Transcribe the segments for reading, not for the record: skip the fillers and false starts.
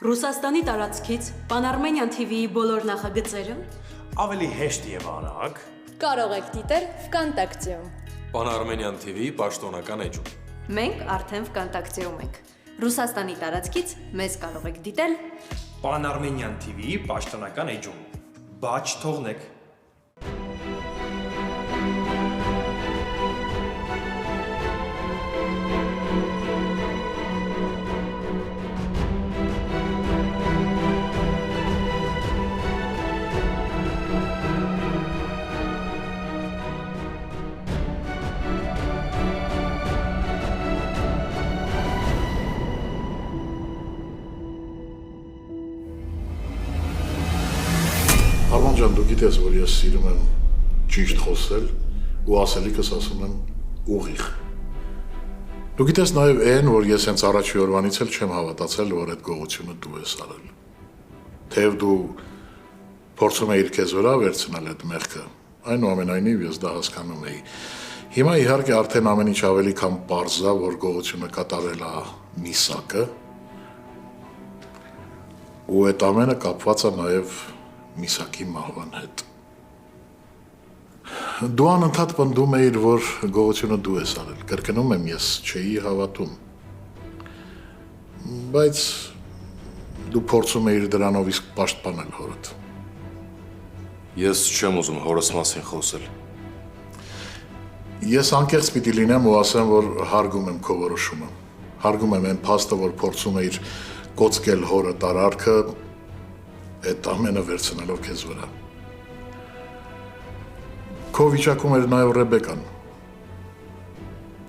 Ռուսաստանի տարածքից Pan-Armenian TV-ի բոլոր նախագծերը ավելի հեշտ եւ արագ կարող եք դիտել Վկանտակտեում։ Pan-Armenian TV պաշտոնական էջում։ Մենք արդեն Վկանտակտեում ենք։ Ռուսաստանի տարածքից մեզ կարող եք դիտել Pan-Armenian TV-ի պաշտոնական էջում։ Բաչ թողնեք։ Արման ջան, դու գիտես, որ ես սիրում եմ ճիշտ խոսել ու ասելիքս ասում եմ ուղիղ։ Դու գիտես նաև այն, որ ես հենց առաջի օրվանից էլ չեմ հավատացել, որ այդ գողությունը դու ես արել։ Թեև դու փորձում էիր քեզ վրա վերցնել այդ մեղքը, այնուամենայնիվ ես դա հասկանում էի։ Հիմա իհարկե արդեն ամեն ինչ ավելի քան պարզ է, որ գողությունը կատարել է Միսակը, ու այդ ամենը կապված է նաև Միսակի մահվան հետ։ Դու անընդհատ պնդում էիր, որ գողությունը դու ես արել, կրկնում եմ, ես չէի հավատում։ Բայց դու փորձում էիր դրանով իսկ պաշտպանել հորդ։ Ես չեմ ուզում հորս մասին խոսել։ Ես անկեղծ պիտի լինեմ ու ասեմ, որ հարգում եմ քո որոշումը։ Հարգում եմ այն փաստը, որ փորձում էիր կոծկել հորդ արարքը, այդ ամենը վերցնելով քեզ վրա։ Քո վիճակում էր նաև Ռեբեկան։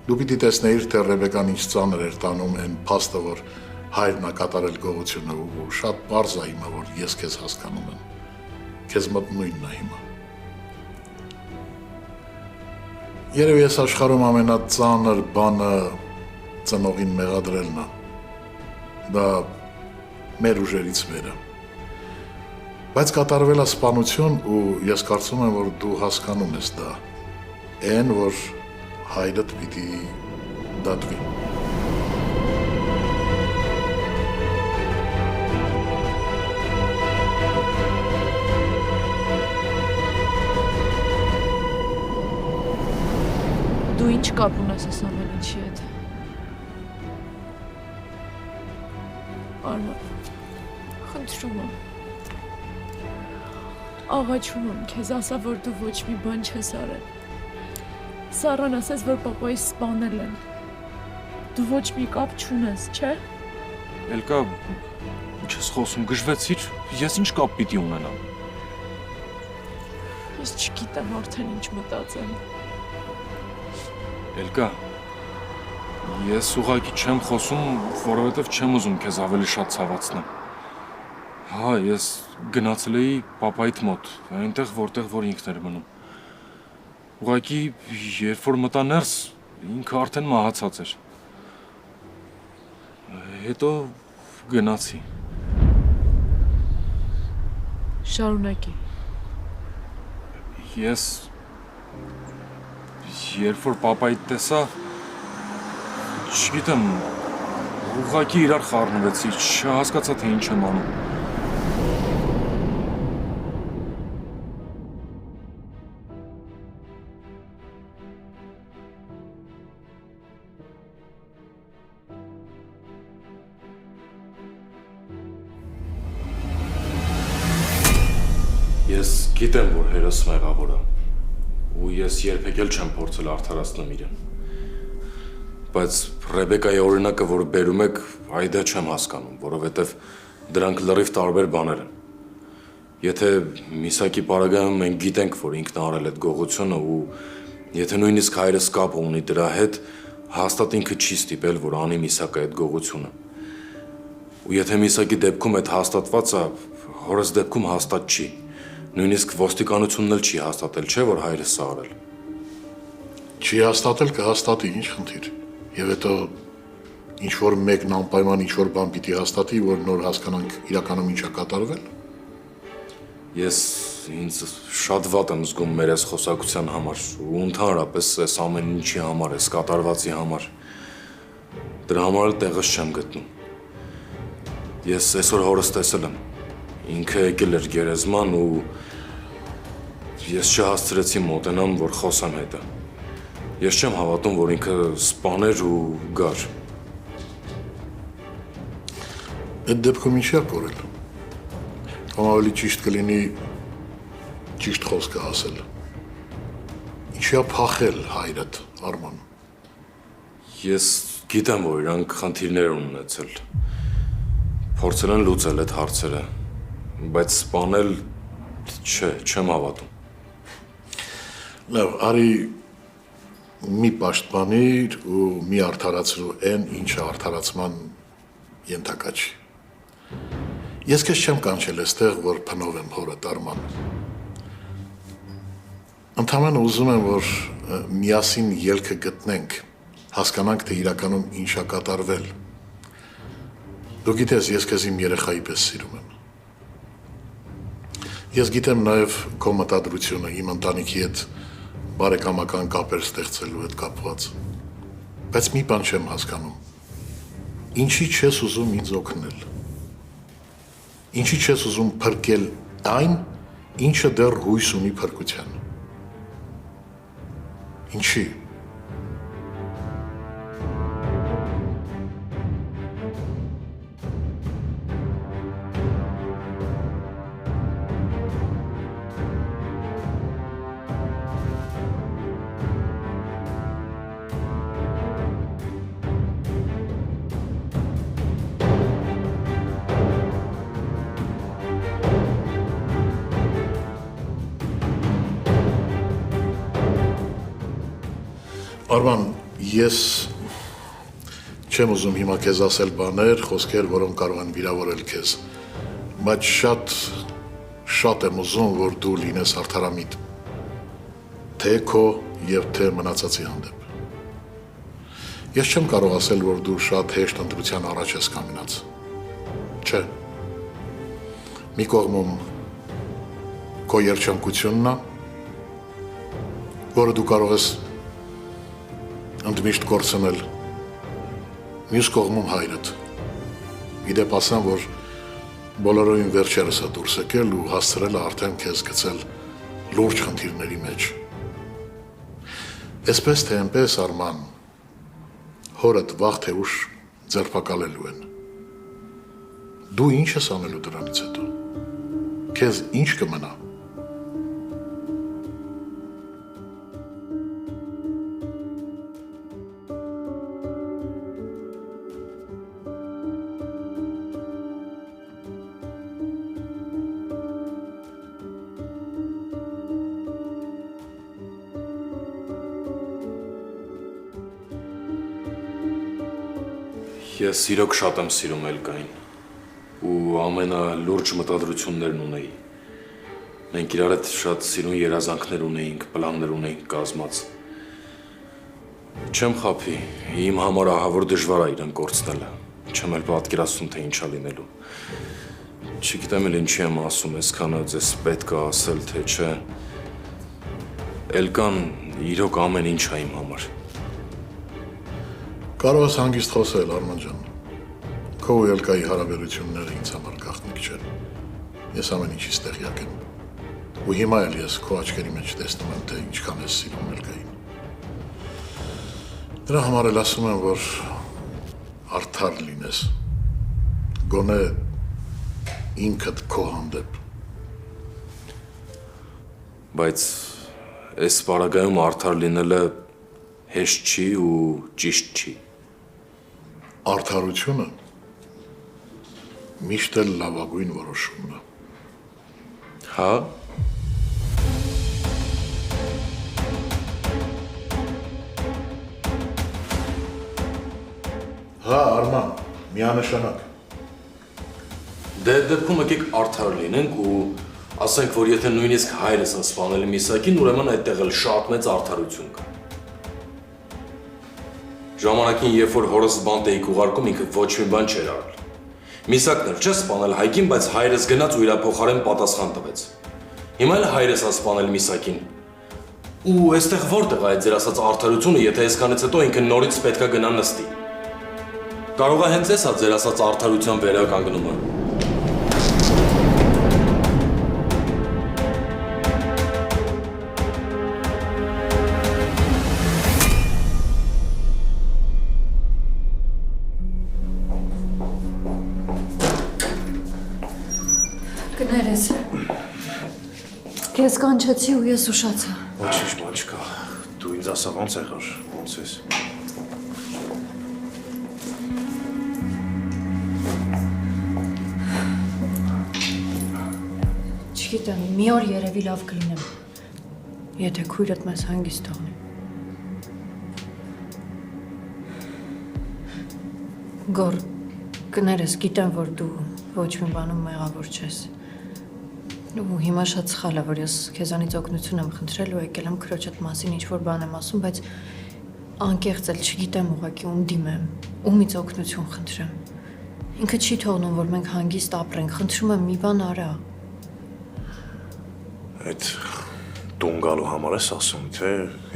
Դու պիտի տեսնեիր, թե Ռեբեկան ինչ ծանր էր տանում այն փաստը, որ հայրն է կատարել գողությունը, ու շատ պարզ է հիմա, որ ես քեզ հասկանում եմ։ Քեզ մոտ նույնն է հիմա։ Երևի ես աշխարհում ամենածանր բանը ծնողին մեղադրելն է։ Դա մեր ուժերից վեր է։ Բայց կատարվել է սպանություն ու ես կարծում եմ, որ դու հասկանում ես դա, այն, որ հայրդ պիտի դատվի։ Դու ինչ կապ ունես այս ամեն ինչի հետ։ Արման, խնդրում եմ։ Աղաչում եմ քեզ, ասա, որ դու ոչ մի բան չես արել։ Սառան ասես, որ պապայիս սպանել են։ Դու ոչ մի կապ չունես, չէ՞։ Էլկա, ինչ ես խոսում, գժվեցիր, ես ինչ կապ պիտի ունենամ։ Ես չգիտեմ արդեն ինչ մտածեմ։ Էլկա, ես ուղղակի չեմ խոսում, որովհետև չեմ ուզում քեզ ավելի շատ ցավացնեմ։ Հա, ես գնացել էի պապայիդ մոտ, այնտեղ որտեղ որ ինքն էր մնում։ Ուղղակի երբ որ մտա ներս, ինքը արդեն մահացած էր։ Հետո գնացի։ Շարունակի։ Ես երբ որ պապայիդ տեսա, չգիտեմ, ուղղակի իրար խառնվեցի, չհասկացա թե ինչ եմ անում։ Ես գիտեմ, որ հերս մեղավոր է, ու ես երբեք էլ չեմ փորձել արդարացնել իրեն։ Բայց Ռեբեկայի օրինակը, որ բերում եք, այդա չեմ հասկանում, որովհետև դրանք լրիվ տարբեր բաներ են։ Եթե Միսակի պարագայում մենք գիտենք, որ ինքն է արել այդ գողությունը ու եթե նույնիսկ հայրս կապ ունի դրա հետ, հաստատ ինքը չի ստիպել, որ անի Միսակը այդ գողությունը։ Ու եթե Միսակի դեպքում այդ հաստատված է, հորս դեպքում հաստատ չի։ Նույնիսկ ոստիկանությունն էլ չի հաստատել, չէ՞ որ հայրս է արել։ Չի հաստատել, կհաստատի, ինչ խնդիր։ Եվ հետո ինչ-որ մեկն անպայման ինչ-որ բան պիտի հաստատի, որ նոր հասկանանք իրականում ինչ է կատարվել։ Ես ինձ շատ վատ եմ զգում մեր այս խոսակցության համար ու ընդհանրապես այս ամեն ինչի համար, այս կատարվածի համար։ Դրա համար էլ տեղս չեմ գտնում։ Ես այսօր հորս տեսել եմ։ Ինքը եկել էր գերեզման ու ես չհասցրեցի մոտենամ, որ խոսեմ հետը։ Ես չեմ հավատում, որ ինքը սպաներ ու գար։ Այդ դեպքում ինչի՞ է կորել։ Կամ ավելի ճիշտ կլինի ճիշտ խոսքը ասել։ Ինչի՞ է փախել հայրդ, Արման։ Ես գիտեմ, որ իրանք խնդիրներ են ունեցել։ Փորձել են լուծել այդ հարցերը, բայց սպանել չեմ հավատում։ Լավ, արի մի պաշտպանիր ու մի արդարացրու այն, ինչը արդարացման ենթակա չի։ Ես քեզ չեմ կանչել այստեղ, որ փնովեմ հորդ Արման։ Ընդհանրապես ուզում եմ, որ միասին ելքը գտնենք, հասկանանք, թե իրականում ինչ է կատարվել։ Դու գիտես, ես քեզ իմ երեխայի պես սիրում եմ։ Ես գիտեմ նաև քո մտադրությունը իմ ընտանիքի հետ բարեկամական կապեր ստեղծելու հետ կապված։ Բայց մի բան չեմ հասկանում։ Ինչի չես ուզում ինձ օգնել։ Ինչի չես ուզում փրկել այն, ինչը դեռ հույս ունի փրկության։ Ինչի։ Արման, ես չեմ ուզում հիմա քեզ ասել բաներ, խոսքեր, որոնք կարող են վիրավորել քեզ, բայց շատ եմ ուզում, որ դու լինես արդարամիտ, թե քո և թե մնացածի հանդեպ։ Ես չեմ կարող ասել, որ դու շատ հեշտ ընտրության առաջ ես կանգնած։ Չէ։ Մի կողմում քո երջանկությունն է, որը դու կարող ես ընդմիշտ կորցնել, մյուս կողմում հայրդ։ Իդեպ ասեմ, որ բոլորովին վերջերս է դուրս եկել ու հասցրել է արդեն քեզ գցել լուրջ խնդիրների մեջ։ Այսպես թե այնպես, Արման, հորդ վաղ թե ուշ ձերբակալելու են։ Դու ինչ ես անելու դրանից հետո։ Քեզ ինչ կմնա։ Ես իրոք շատ եմ սիրում Էլկային ու ամենալուրջ մտադրություններն ունեի։ Մենք իրար հետ շատ սիրուն երազանքներ ունեինք, պլաններ ունեինք կազմած։ Չեմ խաբի, իմ համար ահավոր դժվար է իրեն կորցնելը։ Չեմ էլ պատկերացնում, թե ինչ է լինելու։ Չգիտեմ էլ ինչի եմ ասում, այսքանը ձեզ պետք է ասել, թե չէ։ Էլկան իրոք ամեն ինչ է իմ համար։ Կարող ես հանգիստ խոսել, Արման ջան։ Քո ու Էլկայի հարաբերությունները ինձ համար գաղտնիք չեն։ Ես ամեն ինչից տեղյակ եմ։ Ու հիմա էլ ես քո աչքերի մեջ տեսնում եմ, թե ինչքան ես սիրում Էլկային։ Դրա համար էլ ասում եմ, որ արդար լինես։ Գոնե ինքդ քո հանդեպ։ Բայց այս պարագայում արդար լինելը հեշտ չի ու ճիշտ չի։ Արդարությունը միշտ էլ լավագույն որոշումն է։ Հա։ Հա, Արման, միանշանակ։ Դե դեպքում եկեք արդար լինենք ու ասենք, որ եթե նույնիսկ հայրս սպանել է Միսակին, ուրեմն այդտեղ էլ շատ մեծ արդարություն կա։ Ժամանակին, երբ որ հորս բանտ էիք ուղարկում, ինքը ոչ մի բան չէր արել։ Միսակն էլ չէ սպանել Հայկին, բայց հայրս գնաց ու իր փոխարեն պատասխան տվեց։ Հիմա էլ հայրս է սպանել Միսակին։ Ու այստեղ որտեղ է այդ ձեր ասած արդարությունը, եթե այսքանից հետո ինքը նորից պետքա գնա նստի։ Կարող է հենց էս է ձեր ասած արդարության վերականգնումը։ Կներես։ Քեզ կանչեցի ու ես ուշացա։ Ոչինչ բան չկա։ Դու ինձ ասա ոնց եղար, ոնց ես։ Չգիտեմ, մի օր երևի լավ կլինեմ, եթե քույրդ մեզ հանգիստ թողնի։ Գոր, կներես, գիտեմ, որ դու ոչ մի բանում մեղավոր չես։ Ու հիմա շատ սխալ է, որ ես քեզանից օգնություն եմ խնդրել ու եկել եմ քրոջդ մասին ինչ-որ բան եմ ասում, բայց անկեղծ էլ չգիտեմ ուղղակի ում դիմեմ, ումից օգնություն խնդրեմ։ Ինքը չի թողնում, որ մենք հանգիստ ապրենք, խնդրում եմ մի բան արա։ Այդ տուն գալու համար ես ասում, թե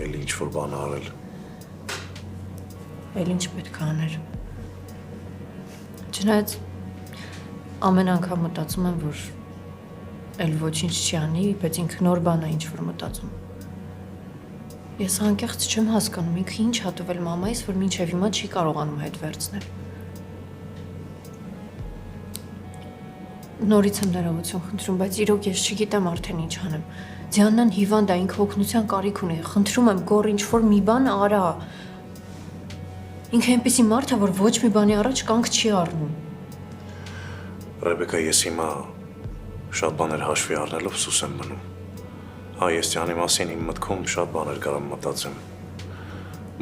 էլ ինչ-որ բան արել։ Էլ ինչ պետք է աներ։ Չնայած ամեն անգամ մտածում եմ, որ էլ ոչինչ չի անի, բայց ինքը նոր բան է ինչ-որ մտածում։ Ես անկեղծ չեմ հասկանում, ինքը ինչ ա տվել մամայիս, որ մինչև հիմա չի կարողանում հետ վերցնել։ Նորից եմ ներողություն խնդրում, բայց իրոք ես չգիտեմ արդեն ինչ անեմ։ Ձիաննան հիվանդ է, ինքը օգնության կարիք ունի, խնդրում եմ գոր ինչ-որ մի բան արա։ Ինքը այնպիսի մարդ է, որ ոչ մի բանի առաջ կանգ չի առնում։ Ռեբեկա, ես հիմա շատ բաներ հաշվի առնելով սուս եմ մնում։ Հայաստանի մասին իմ մտքում շատ բաներ կարամ մտածեմ,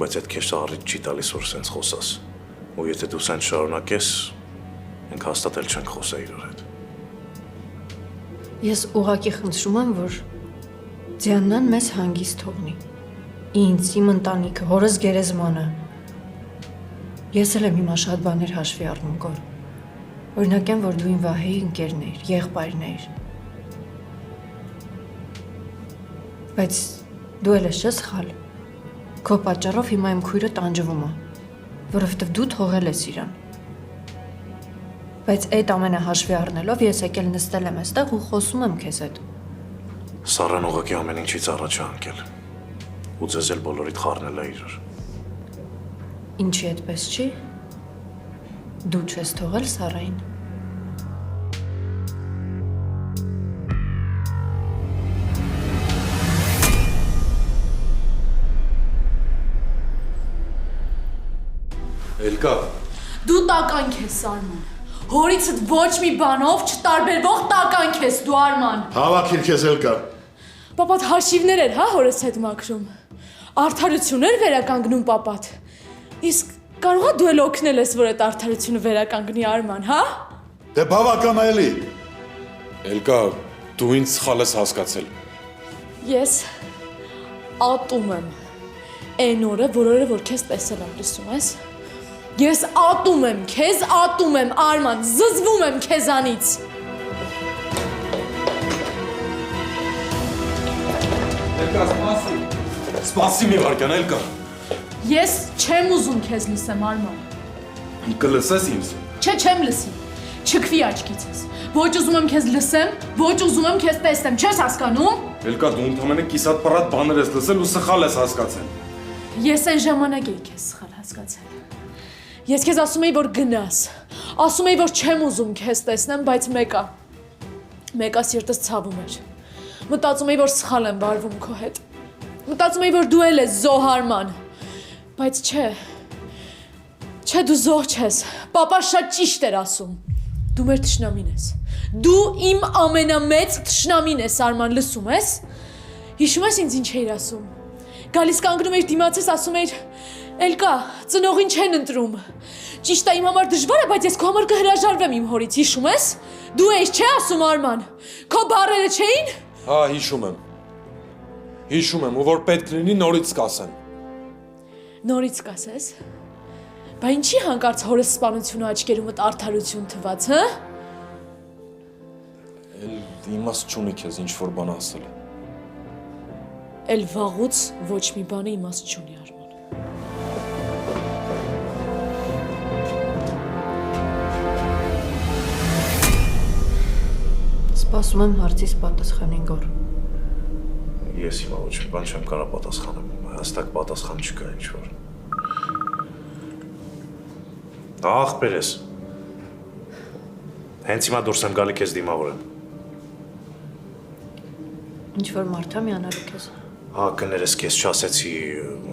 բայց այդ քեզ առիթ չի տալիս, որ սենց խոսաս։ Ու եթե դու սենց շարունակես, մենք հաստատ էլ չենք խոսա իրար հետ։ Ես ուղղակի խնդրում եմ, որ Ձիաննան մեզ հանգիստ թողնի։ Ինձ, իմ ընտանիքը, հորս գերեզմանը։ Ես էլ եմ հիմա շատ բաներ հաշվի առնում գոր։ Օրինակ եմ, որ դու իմ Վահեի ընկերն էիր, եղբայրն էիր։ Բայց դու էլ ես չես սխալ։ Քո պատճառով հիմա իմ քույրը տանջվում է, որովհետև դու թողել ես իրան։ Բայց այդ ամենը հաշվի առնելով ես եկել նստել եմ այստեղ ու խոսում եմ քեզ հետ։ Սառան ուղղակի ամեն ինչից առաջ է անկել։ Ու ձեզ էլ բոլորիդ խառնել է իրար։ Ինչի այդպես չի։ Դու չես թողել Սարային։ Էլկա, Դու տականք ես, Արման։ Հորիցդ ոչ մի բանով չտարբերվող տականք ես դու, Արման։ Հավաքիր քեզ Էլկա։ Պապատ հաշիվներ էր, հա, հորս հետ մաքրում։ Արդարություն էր վերականգնում պապատ։ Իսկ կարողա դու էլ օգնել ես, որ այդ արդարությունը վերականգնի, Արման, հա։ Դե բավական է էլի։ Էլկա, դու ինձ սխալ ես հասկացել։ Ես ատում եմ այն օրը, որ քեզ տեսել եմ, լսում ես։ Ես ատում եմ քեզ, Արման, զզվում եմ քեզանից։ Էլկա, սպասի մի վարքան, Էլկա։ Ես չեմ ուզում քեզ լսեմ, Արման։ Կլսես ինձ։ Չէ, չեմ լսի։ Չքվի աչքիցս։ Ոչ ուզում եմ քեզ լսեմ, ոչ ուզում եմ քեզ տեսնեմ, չես հասկանում։ Էլկա, դու ընդհանրապես կիսատ պռատ բաներ ես լսել ու սխալ ես հասկացել։ Ես այն ժամանակ էի քեզ սխալ հասկացել։ Ես քեզ ասում էի, որ գնաս։ Ասում էի, որ չեմ ուզում քեզ տեսնեմ, բայց մեկը սիրտս ցավում էր։ Մտածում էի, որ սխալ եմ վարվում քո հետ։ Մտածում էի, որ դու էլ ես զոհարման։ Բայց չէ, դու զոհ չես։ Պապա շատ ճիշտ էր ասում։ Դու մեր թշնամին ես։ Դու իմ ամենամեծ թշնամին ես, Արման, լսում ես։ Հիշում ես ինձ ինչ էիր ասում։ Գալիս կանգնում էիր դիմացես, ասում էիր. Էլկա, ծնողին չեն ընտրում։ Ճիշտ է, իմ համար դժվար է, բայց ես քո համար կհրաժարվեմ իմ հորից, հիշում ես։ Դու ես չէ ասում, Արման։ Քո բառերը չէին։ Հա, հիշում եմ, ու որ պետք լինի նորից կասեմ։ Նորից կասես։ Բա ինչի հանկարծ հորս սպանությունը աչքերումդ արդարություն թվաց, հա։ Էլ իմաստ չունի քեզ ինչ-որ բան ասել։ Էլ վաղուց ոչ մի բանը իմաստ չունի, Արման։ Սպասում եմ հարցիս պատասխանին Գոր։ Ես հիմա ոչ մի բան չեմ կարող պատասխանել։ Հստակ պատասխան չկա ինչ որ։ Ախպեր ես։ Հենց հիմա դուրս եմ գալի քեզ դիմավորեմ։ Ինչ որ մարդ է միանալու քեզ։ Հա, կներես քեզ չասեցի,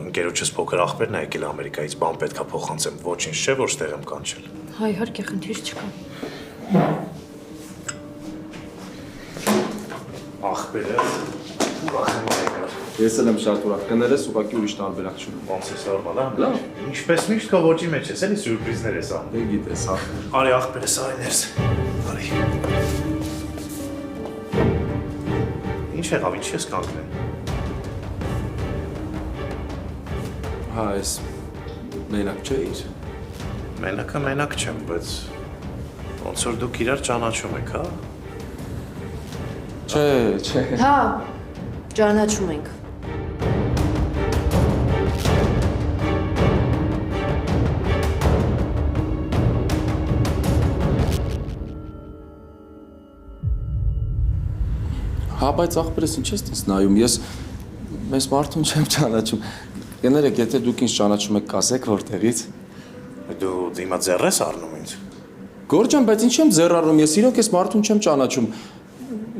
ընկերոջս փոքր ախպերն է եկել Ամերիկայից, բան պետքա փոխանցեմ, ոչինչ չէ, որ ստեղ եմ կանչել։ Հա, իհարկե, խնդիր չկա։ Ախպերը, ուրախ եմ եկար։ Ես էլ եմ շատ ուրախ, կներես ուղղակի ուրիշ տարբերակ չունեմ։ Ոնց է նորմալ, հա։ Ինչպես միշտ քո ոճի մեջ ես, էլի սյուրպրիզներ ես անում։ Դե գիտես, հա։ Արի ախպերս, արի ներս։ Արի։ Ինչ եղավ, ինչ ես կանգնել։ Հա, ես մենակ չէիր։ Մենակը մենակ չեմ, բայց ոնց որ դուք իրար ճանաչում եք, հա։ Չէ։ Հա, ճանաչում ենք։ Հա, բայց ախպերս ինչ ես տես նայում, ես մեզ մարդուն չեմ ճանաչում։ Կներեք, եթե դուք ինձ ճանաչում եք, կասեք որտեղից։ Դու դիմա ձեռ ես առնում ինձ։ Գորջան, բայց ինչ եմ ձեռառում, ես իրոք ես մարդուն չեմ ճանաչում։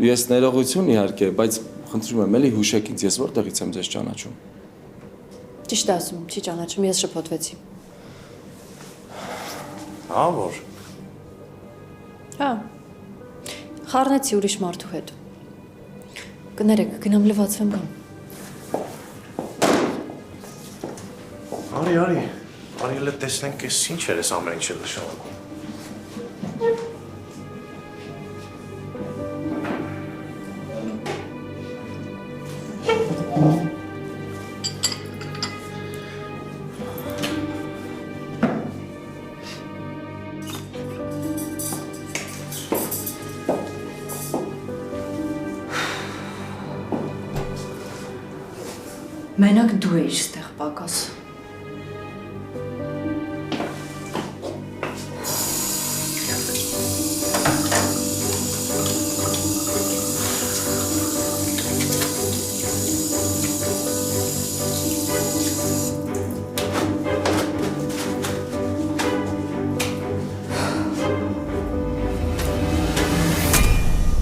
Ես ներողություն իհարկե, բայց խնդրում եմ, էլի հուշեք ինձ, ես որտեղից եմ ձեզ ճանաչում։ Ճիշտ է ասում, չի ճանաչում, ես շփոթվեցի։ Հա, որ։ Հա։ Խառնեցի ուրիշ մարդու հետ։ Կներեք, գնամ լվացվեմ գամ։ Արի, էլ տեսնենք ես ինչ էր ես ամեն ինչը նշանակում։ Մենակ դու էիր ստեղ պակաս։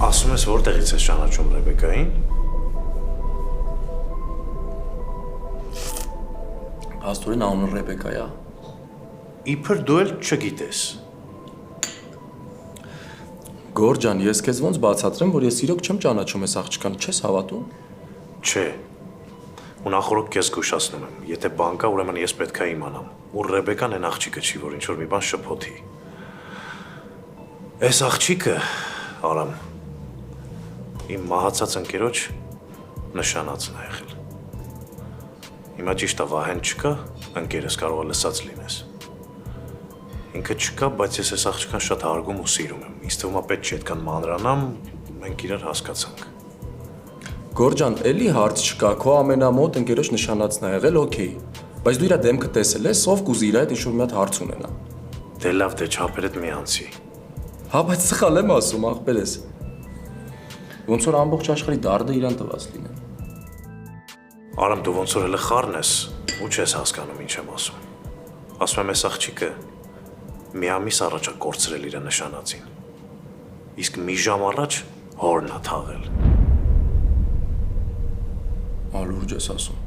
Ասում ես որտեղից ես ճանաչում Ռեբեկային։ Աստորին անունը Ռեբեկա է։ Իբր դու էլ չգիտես։ Գորջան, ես քեզ ոնց բացատրեմ, որ ես իրոք չեմ ճանաչում այս աղջկան, չես հավատում։ Չէ։ Ու նախորդ քեզ զգուշացնում եմ, եթե բան կա, ուրեմն ես պետք է իմանամ։ Ու Ռեբեկան այն աղջիկը չի, որ ինչ որ մի բան շփոթի։ Այս աղջիկը, Արամ, իմ մահացած ընկերոջ նշանածն է եղել։ Հիմա ճիշտ է, Վահեն չկա, ընկերս կարող է լսած լինես։ Ինքը չկա, բայց ես այս աղջկան շատ հարգում ու սիրում եմ։ Ինձ թվում է պետք չէ այդքան մանրանամ, մենք իրար հասկացանք։ Գորջան, էլի հարց չկա, քո ամենամոտ ընկերոջ նշանածն է եղել, օքեյ։ Բայց դու իր դեմքը տեսել ես, ով կուզի իր հետ ինչ-որ մի հատ հարց ունենա։ Դե լավ, դե չափերդ մի անցի։ Հա, բայց սխալ եմ ասում, ախպերես։ Ոնց որ ամբողջ աշխարհի դարդը իրան տված լինեն։ Արամ, դու ոնց որ հələ խառն ես, ու չես հասկանում ինչ եմ ասում։ Ասում եմ, այս աղջիկը մի ամիս առաջ է կորցրել իր նշանածին։ Իսկ մի ժամ առաջ հորն է թաղել։ Հա, լուրջ ես ասում։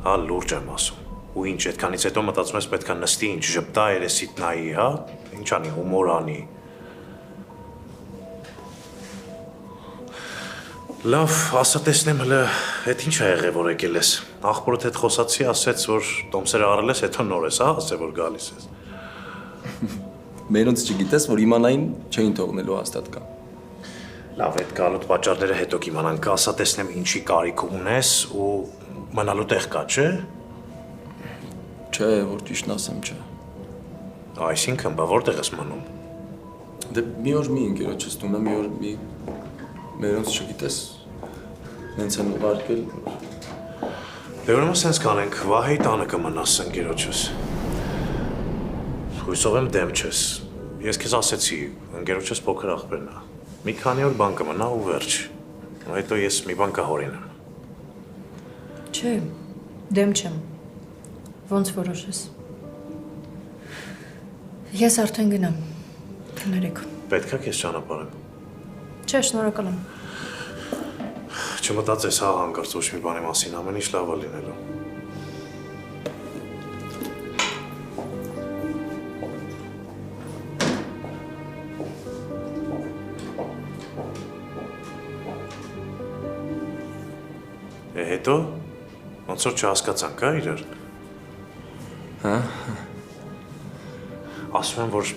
Հա, լուրջ եմ ասում։ Ու ինչ, այդքանից հետո մտածում ես պետք է նստի ինչ ժպտա երեսիդ նայի, հա? Ինչ անի, հումոր անի։ Լավ, ասա տեսնեմ հələ, այդ ինչ է եղել, որ եկել ես։ Աղբորդ հետ խոսացի, ասեց, որ տոմսերը առել ես, հետո նոր ես, հա, ասե որ գալիս ես։ Մերոնց չգիտես, որ իմանային չէին թողնելու հաստատ կա։ Լավ, այդ գալուտ պատճառները հետո կիմանանք, ասա տեսնեմ ինչի կարիք ունես ու մնալու տեղ կա, չէ։ Չէ, որ ճիշտն ասեմ, չէ։ Այսինքն, բա որտեղ ես մնում։ Դե մի օր մի ընկերոջս տունը, մի օր մի մերոնց չգիտես, նենց են ուղարկել։ Դե ուրեմն սենց կանենք, Վահեի տանը կմնաս ընկերոջս։ Հույսով եմ դեմ չես։ Ես քեզ ասեցի, ընկերոջս փոքր աղբերն է։ Մի քանի օր բան կմնա ու վերջ։ Հետո ես մի բան կհորինեմ։ Չէ, դեմ չեմ։ Ոնց որոշես։ Ես արդեն գնամ։ Կներեք։ Պետք է քեզ ճանապարհեմ։ Չէ, շնորհակալ եմ։ Չմտածես հա հանկարծ ոչ մի բանի մասին, ամեն ինչ լավ է լինելու։ Հետո ոնց որ չհասկացանք, հա իրար։ Հա։ Ասում եմ, որ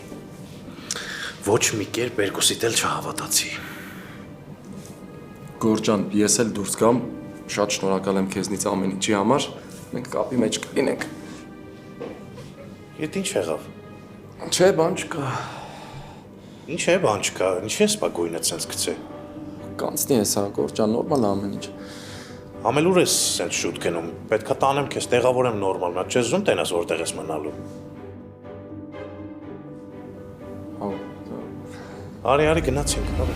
ոչ մի կերպ երկուսիդ էլ չհավատացի։ Գորջան, ես էլ դուրս գամ, շատ շնորհակալ եմ քեզնից ամեն ինչի համար, մենք կապի մեջ կլինենք։ Ետ ինչ եղավ։ Չէ, բան չկա։ Ինչ է բան չկա, ինչ է սպագույնը ցենց գցե։ Կանցնի հեսա, Գորջան, նորմալ է ամեն ինչ։ Ամելուր ես սենց շուտ գնում, պետքա տանեմ քեզ, տեղավորեմ նորմալ, նա չես զում տենաս որտեղ ես մնալու։ Արի գնացինք, արի։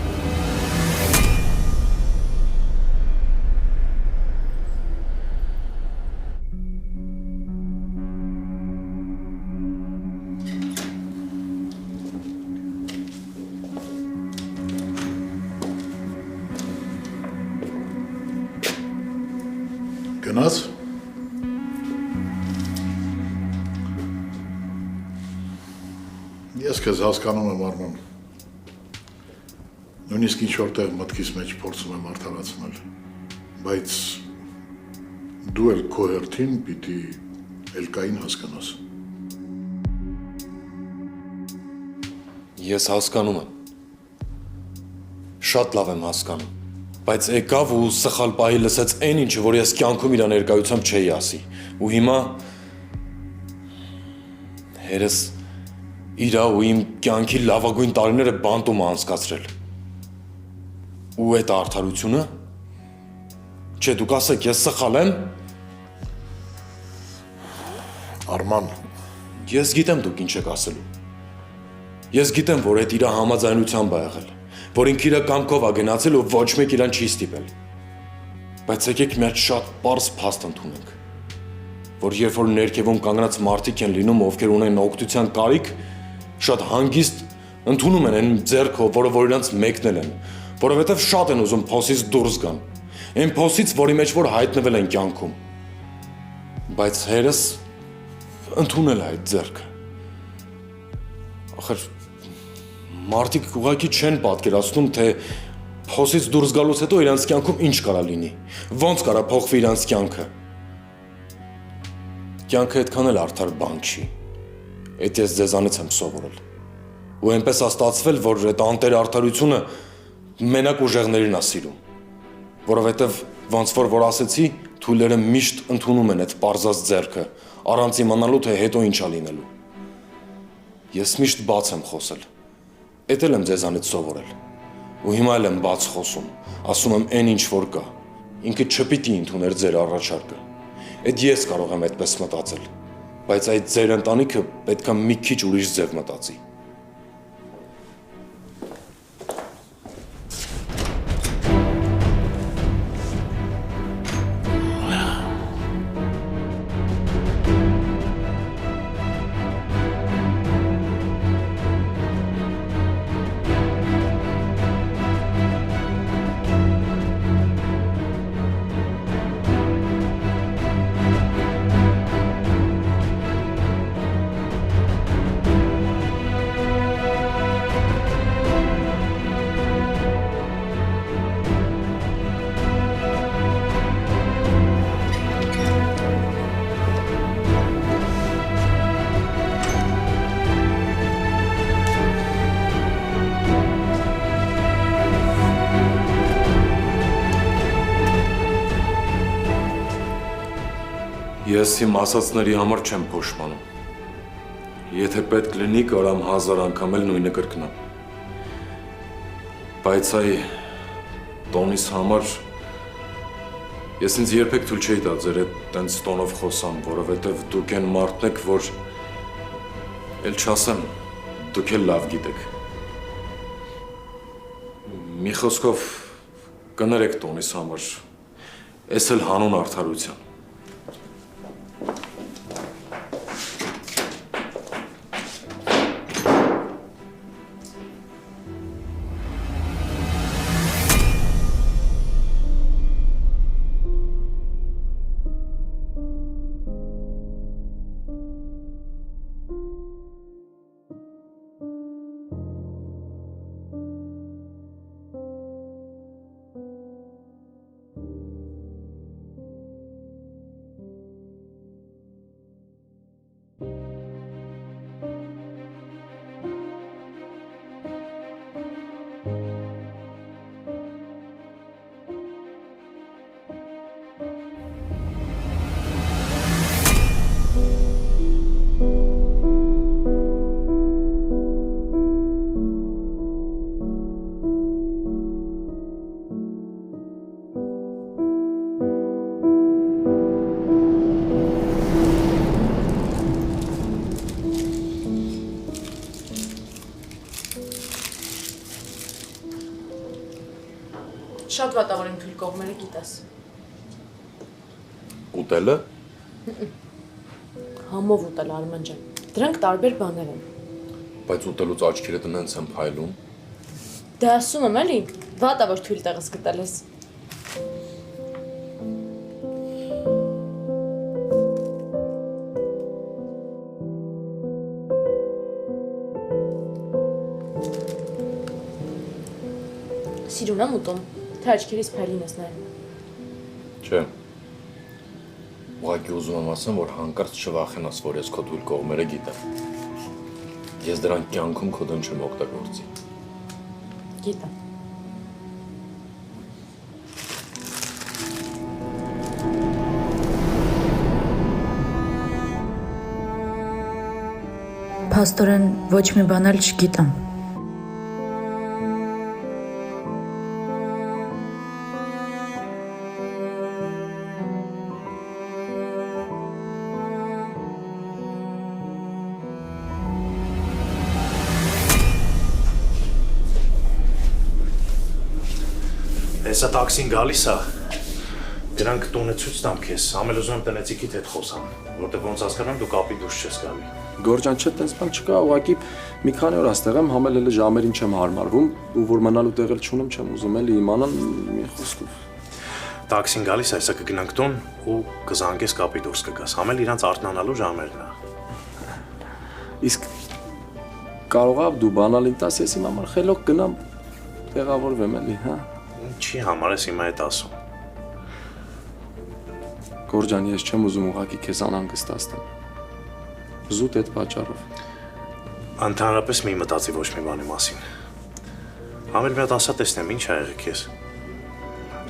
Գնաց։ Ես քեզ հասկանում եմ, Արման։ Նույնիսկ ինչ որտեղ մտքիս մեջ փորձում եմ արդարացնել, բայց դու էլ քո հերթին պիտի Էլկային հասկանաս։ Ես հասկանում եմ։ Շատ լավ եմ հասկանում, բայց եկավ ու սխալ պահի լսեց այն ինչը, որ ես կյանքում իր ներկայությամբ չէի ասի։ Ու հիմա հերս իրա ու իմ կյանքի լավագույն տարիները բանտում է անցկացրել։ Ու այդ արդարությունը։ Չէ, դուք ասեք, ես սխալ եմ։ Արման, Ես գիտեմ դուք ինչ եք ասելու։ Ես գիտեմ, որ այդ իրա համաձայնությամբ է եղել, որ ինքը իր կամքով է գնացել ու ոչ մեկ իրան չի ստիպել։ Բայց եկեք մի հատ շատ պարզ փաստ ընդունենք, որ երբ որ ներքևում կանգնած մարդիկ են լինում, ովքեր ունեն օգնության կարիք, շատ հանգիստ ընդունում են այն ձեռքը, որը որ իրանց մեկնել են, որովհետև շատ են ուզում փոսից դուրս գան, այն փոսից, որի մեջ որ հայտնվել են կյանքում։ Բայց հերս ընդունել է այդ ձեռքը։ Ախր մարդիկ ուղղակի չեն պատկերացնում, թե փոսից դուրս գալուց հետո իրանց կյանքում ինչ կարա լինի, ոնց կարա փոխվի իրանց կյանքը։ Կյանքը այդքան էլ արդար բան չի։ Այդ ես ձեզանից եմ սովորել։ Ու այնպես է ստացվել, որ այդ անտեր արդարությունը մենակ ուժեղներին է սիրում, որովհետև ոնց որ ասեցի, թույլերը միշտ ընդունում են այդ պարզած ձեռքը, առանց իմանալու, թե հետո ինչ է լինելու։ Ես միշտ բաց եմ խոսել։ Էդ էլ եմ ձեզանից սովորել։ Ու հիմա էլ եմ բաց խոսում, ասում եմ այն ինչ որ կա։ Ինքը չպիտի ընդուներ ձեր առաջարկը։ Այդ ես կարող եմ այդպես մտածել, բայց այդ ձեր ընտանիքը պետք է մի քիչ ուրիշ ձև մտածի։ Ես իմ ասածների համար չեմ փոշմանում։ Եթե պետք լինի, կարամ 1000 անգամ էլ նույնը կրկնամ։ Բայց այ տոնիս համար ես ինձ երբեք թույլ չէի տա ձեր այդ տենց տոնով խոսամ, որովհետև դուք են մարդն եք, որ էլ չասեմ, դուք էլ լավ գիտեք։ Մի խոսքով կներեք տոնիս համար, ես էլ հանուն արդարության։ Շատ վատավոր եմ թույլ կողմերը գիտես։ Ուտելը։ Համով ուտել Արման ջան։ Դրանք տարբեր բաներ են։ Բայց ուտելուց աչքերդ նենց են փայլում։ Դե ասում եմ էլի, վատավոր թույլ տեղս գտել ես։ Սիրուն եմ ուտում, թե աչքերիս փայլին ես նայում։ Չէ։ Ուղղակի ուզում եմ ասեմ, որ հանկարծ չվախենաս, որ ես քո թույլ կողմերը գիտեմ։ Ես դրանք կյանքում քո դեմ չեմ օգտագործի։ Գիտեմ։ Փաստորեն ոչ մի բան էլ չգիտեմ։ Հեսա տաքսին գալիս է։ Դրանք տունը ցույց տամ քեզ։ Ամել ուզում եմ տնեցիկիդ հետ խոսամ, որտեղ ոնց հասկանամ դու կապի դուրս չես գալի։ Գորջան, չէ, տենց բան չկա, ուղղակի մի քանի օր աստեղ եմ, համել էլ ժամերին չեմ հարմարվում, ու որ մնալու տեղ էլ չունեմ, չեմ ուզում էլի իմանալ մի խոսքով։ Տաքսին գալիս է, հեսա կգնանք տուն ու կզանգես կապի դուրս կգաս։ Ամել իրանց արթնանալու ժամերն է։ Իսկ կարողա դու բանալին տաս, ես իմ համար խելոք գնամ տեղավորվեմ էլի, հա։ Չի համար ես հիմա այդ ասում։ Գորջան, ես չեմ ուզում ուղղակի քեզ անհանգստացնել։ Զուտ այդ պատճառով։ Ընդհանրապես մի մտածի ոչ մի բանի մասին։ Համել մի հատ ասա տեսնեմ, ինչ ա եղել քեզ։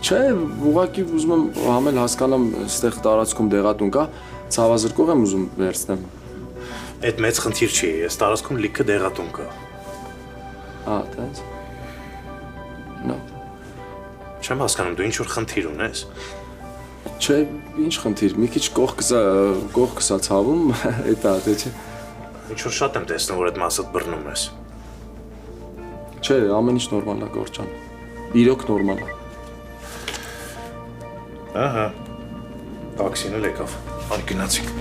Չէ, ուղղակի ուզում եմ համել հասկանամ, այստեղ տարածքում դեղատուն կա, ցավազրկող եմ ուզում վերցնեմ։ Այդ մեծ խնդիր չի, այս տարածքում լիքը դեղատուն կա։ Ահա, տենց։ Նո։ Չեմ հասկանում, դու ինչ որ խնդիր ունես։ Չէ, ինչ խնդիր, մի քիչ կողքս ա ցավում, այդ է, թե չէ։ Ինչ որ շատ եմ տեսնում, որ այդ մասդ բռնում ես։ Չէ, ամեն ինչ նորմալ է, Գորջան։ Իրոք նորմալ է։ Ահա։ Տաքսին էլ եկավ։ Արի գնացինք։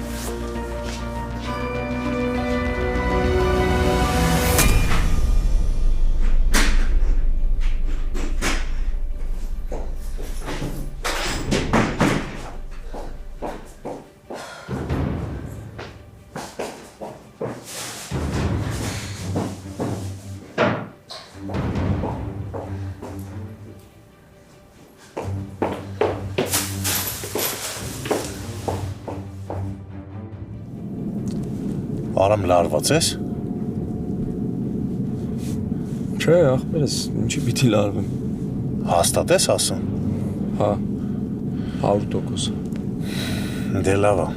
Արամ լարված ես։ Չէ, ախպերս, ինչի պիտի լարվեմ։ Հաստատ ես ասում։ Հա, 100%։ Դե լավ է։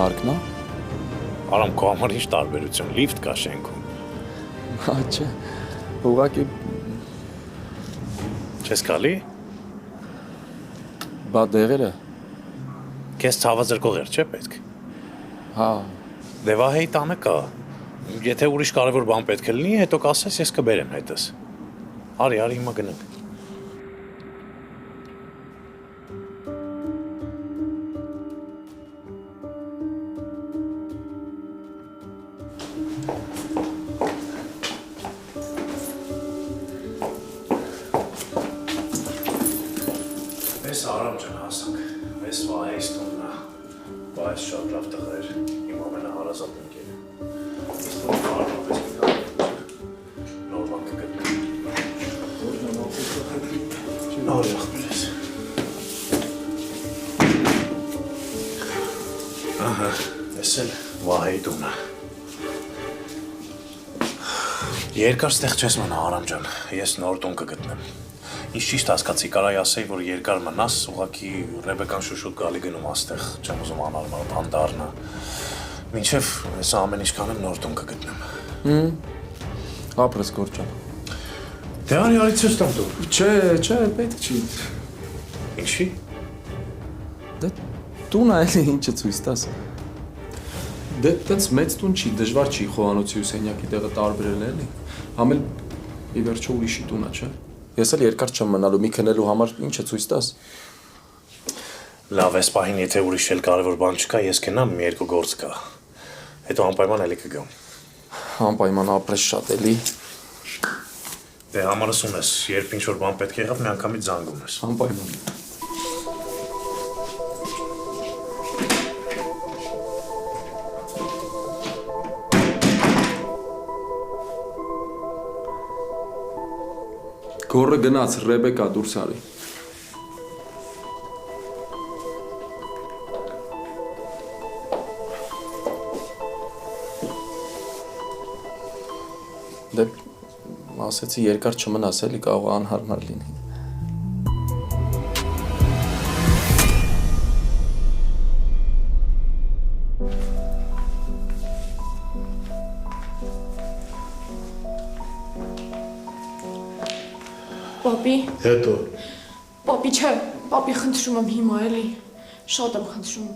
դահարկն է։ Արամ քո համար ինչ տարբերություն, լիֆտ կա շենքում։ Հա, չէ։ Ուղղակի Չես գալի։ բա դեղերը։ Քեզ ցավազրկողեր չէ պետք։ Հա, Դե Վահեի տանը կա։ Եթե ուրիշ կարևոր բան պետք է լինի, հետո կասես, ես կբերեմ հետս։ Արի, հիմա գնանք։ Ես Արամ ջան հասանք։ Ես Վահեի տունն է։ Բայց շատ լավ տղա էր։ Իմ ամենահարազատ ընկերը։ Ես տունը արմապես կգամ։ Նոր բան կգտնեմ։ Նոր ախպերես։ Ահա, ես էլ Վահեի տունը։ Երկար ստեղ չես մնա Արամ ջան, ես նոր տուն կգտնեմ։ Ինչ ճիշտ հասկացի, կարայի ասեի, որ երկար մնաս, ուղղակի Ռեբեկան շուշուտ գալի գնում աստեղ, չեմ ուզում անարմար բան դառնա։ Մինչև ես ամեն ինչ կանեմ նոր տուն կգտնեմ։ ապրես Գորջան։ Դե արի ցույց տամ դու։ Չէ, պետք չի։ Ինչի։ Դե տունը էլի ինչը ցույց տաս։ Դե տենց մեծ տուն չի, դժվար չի խոհանոցի ու սենյակի տեղը տարբերել էլի։ Համ էլ ի վերջո ուրիշի տունը, չէ։ Ես էլ երկար չեմ մնալու, մի քնելու համար ինչը ցույց տաս։ Լավ, այս պահին եթե ուրիշ էլ կարևոր բան չկա, ես կենամ մի երկու գործ կա։ Հետո անպայման էլի կգամ։ Անպայման ապրես շատ էլի։ Դե համարս ունես, երբ ինչ որ բան պետք եղավ, մի անգամից զանգում ես։ Անպայման։ Գորը գնաց, Ռեբեկա դուրս արի։ Դե ասեցի երկար չմնաս էլի կարող է անհարմար լինի։ Պապի, Հետո պապի չէ, պապի խնդրում եմ հիմա էլի, շատ եմ խնդրում,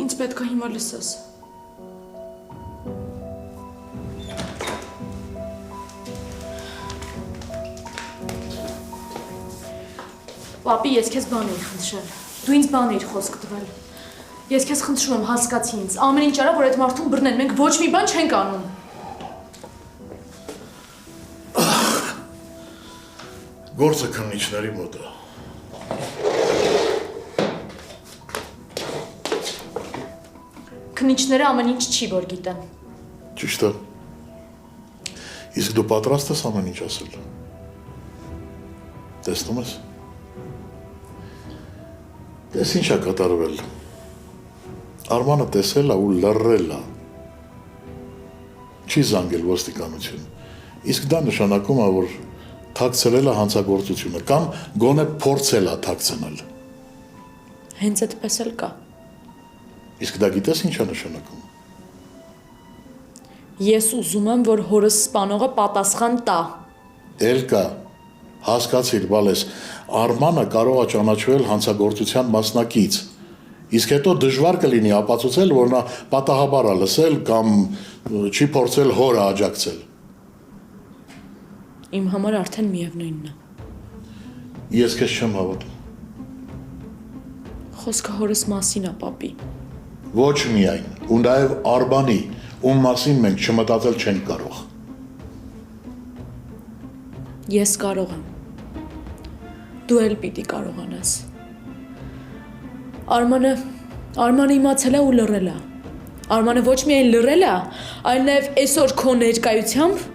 ինձ պետք է հիմա լսես։ Պապի, ես քեզ բան էի խնդրել, դու ինձ բան էիր խոսք տվել, ես քեզ խնդրում եմ հասկացի ինձ, ամեն ինչ արա, որ այդ մարդուն բռնեն, մենք ոչ մի բան չենք անում։ գործը քննիչների մոտ է։ Քննիչները ամեն ինչ չի, որ գիտեն։ Ճիշտ է։ Իսկ դու պատրաստ ես ամեն ինչ ասել։ Տեսնում ես։ Տես ինչ է կատարվել։ Արմանը տեսել է ու լռել է։ Չի զանգել ոստիկանություն։ Իսկ դա նշանակում է, որ թաքցրել է հանցագործությունը կամ գոնե փորձել է թաքցնել։ Հենց այդպես էլ կա։ Իսկ դա գիտես ինչ է նշանակում։ Ես ուզում եմ, որ հորս սպանողը պատասխան տա։ Էլ կա։ Հասկացիր, բալես, Արմանը կարող է ճանաչվել հանցագործության մասնակից։ Իսկ հետո դժվար կլինի ապացուցել, որ նա պատահաբար է լսել կամ չի փորձել հորը աջակցել։ Իմ համար արդեն միևնույնն է։ Ես քեզ չեմ հավատում։ Խոսքը հորս մասին է, պապի։ Ոչ միայն, ու նաև Արմանի, ում մասին մենք չմտածել չենք կարող։ Ես կարող եմ։ Դու էլ պիտի կարողանաս։ Արմանը իմացել է ու լռել է։ Արմանը ոչ միայն լռել է, այլ նաև այսօր քո ներկայությամբ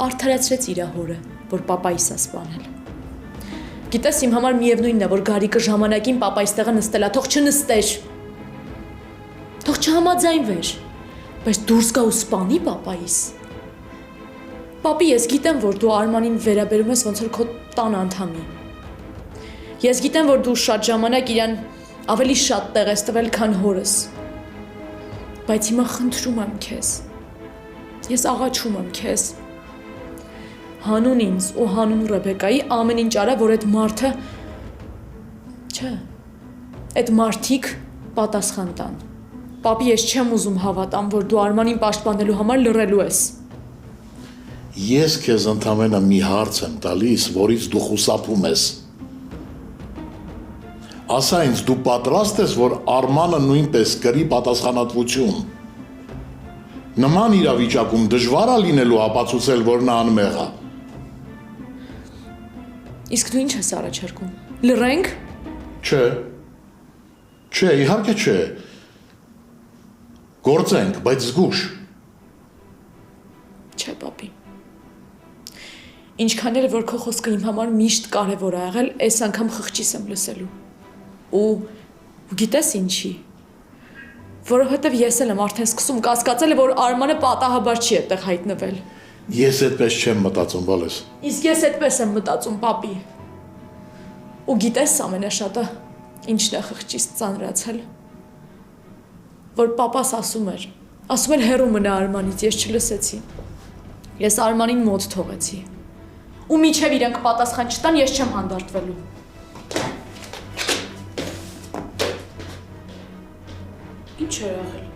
արդարացրեց իր հորը, որ պապայիս է սպանել։ Գիտես, իմ համար միևնույնն է, որ Գարիկը ժամանակին պապայիս տեղը նստել է, թող չնստեր։ Թող չհամաձայնվեր, բայց դուրս գա ու սպանի պապայիս։ Պապի, ես գիտեմ, որ դու Արմանին վերաբերում ես ոնց որ քո տան անդամի։ Ես գիտեմ, որ դու շատ ժամանակ իրան ավելի շատ տեղ ես տվել, քան հորս։ Բայց հիմա խնդրում եմ քեզ։ Ես աղաչում եմ քեզ։ Հանուն ինձ ու հանուն Ռեբեկայի ամեն ինչ արա, որ այդ մարդը չէ, այդ մարդիկ պատասխան տան։ Պապի, ես չեմ ուզում հավատամ, որ դու Արմանին պաշտպանելու համար լռելու ես։ Ես քեզ ընդամենը մի հարց եմ տալիս, որից դու խուսափում ես։ Ասա ինձ, դու պատրաստ ես, որ Արմանը նույնպես կրի պատասխանատվություն։ Նման իրավիճակում դժվար է լինելու ապացուցել, որ նա անմեղ է։ Իսկ դու ինչ ես առաջարկում։ Լռենք։ Չէ։ Չէ, իհարկե չէ։ Գործենք, բայց զգուշ։ Չէ, պապի։ Ինչքան էլ որ քո խոսքը իմ համար միշտ կարևոր է եղել, այս անգամ խղճիս եմ լսելու։ Ու գիտես ինչի։ Որովհետև ես էլ եմ արդեն սկսում կասկածել, որ Արմանը պատահաբար չի այդտեղ հայտնվել։ Ես այդպես չեմ մտածում, Վալես։ Իսկ ես այդպես եմ մտածում, պապի։ Ու գիտես ամենաշատը ինչն է խղճիս ծանրացել։ Որ պապաս ասում էր հեռու մնա Արմանից, ես չլսեցի։ Ես Արմանին մոտ թողեցի։ Ու միջև իրենք պատասխան չտան, ես չեմ հանդարտվելու։ Ինչ է եղել։